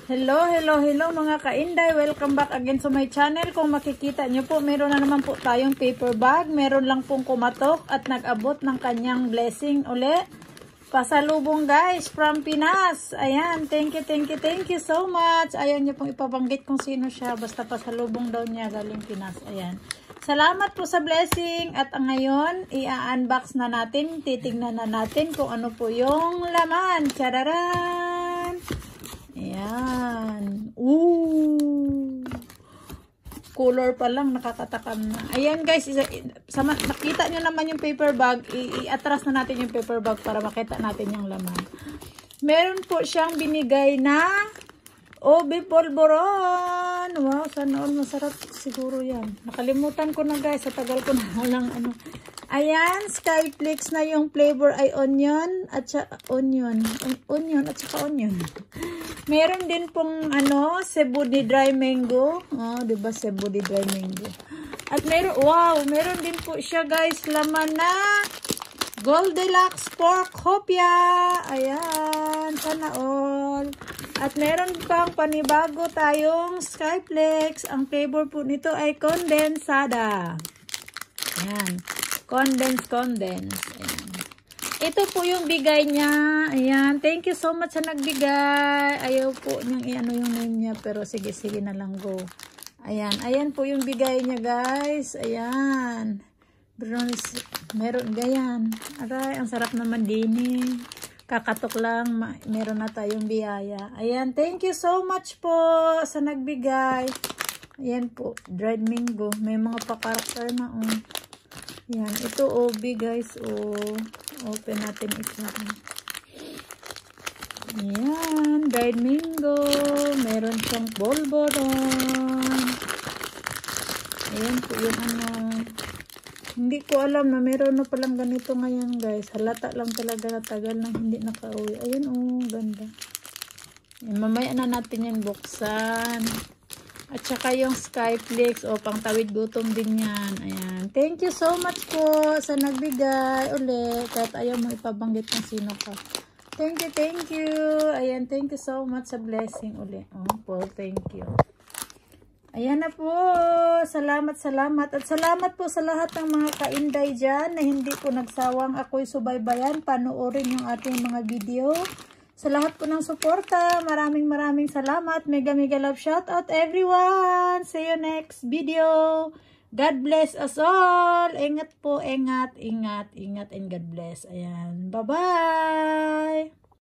Hello, hello, hello mga kainday. Welcome back again sa my channel. Kung makikita nyo po, meron na naman po tayong paper bag. Meron lang pong kumatok at nag-abot ng kanyang blessing uli. Pasalubong guys from Pinas. Ayan, thank you so much. Ayaw nyo pong ipabanggit kung sino siya. Basta pasalubong daw niya galing Pinas. Ayan. Salamat po sa blessing. At ngayon, i-unbox na natin. Titignan na natin kung ano po yung laman. Chararan! Ayan. Ooh. Color pa lang, nakakatakam na. Ayan guys, nakita nyo naman yung paper bag. I-atras na natin yung paper bag para makita natin yung laman. Meron po siyang binigay na Obi Polvoron. Wow, sana all masarap siguro yan. Nakalimutan ko na guys, sa tagal ko na lang ano. Ayan, Skyflakes na yung flavor ay onion at saka onion. Onion at saka onion. Meron din pong ano, Cebu de dry mango. Oh, 'di ba Cebu de dry mango. At meron, wow, meron din po siya guys, laman na Goldilocks pork hopia. Ayan, sana all. At meron pang panibago tayong Skyflakes. Ang flavor po nito ay condensada. Ayan. Condense. Ayan. Ito po yung bigay niya. Ayan. Thank you so much sa nagbigay. Ayaw po niyang i-ano yung name niya. Pero sige na lang go. Ayan. Ayan po yung bigay niya guys. Ayan. Meron gayan. Aray, ang sarap naman din eh. Kakatok lang. Meron na tayong biyaya. Ayan. Thank you so much po sa nagbigay. Ayan po. Dried mango. May mga pa-character na Yan, ito Obi guys, open natin ito. Yan, dried mango, meron siyang Polvoron. Ayan po yung ano. Hindi ko alam na meron na palang ganito ngayon guys. Halata lang talaga na tagal na hindi nakauwi. Ayan ganda. Ayan, mamaya na natin yan buksan. At saka yung Skyflakes, pang tawid gutom din yan. Ayan. Thank you so much po sa nagbigay ulit. Kahit ayaw mo ipabanggit ng sino ka. Thank you. Ayan, thank you so much sa blessing ulit. Paul, thank you. Ayan na po. Salamat. At salamat po sa lahat ng mga kainday dyan na hindi po nagsawang ako'y subaybayan. Panoorin yung ating mga video. Sa lahat po ng suporta, maraming salamat. Mega love shout out everyone. See you next video. God bless us all. Ingat po, ingat and God bless. Ayan. Bye-bye.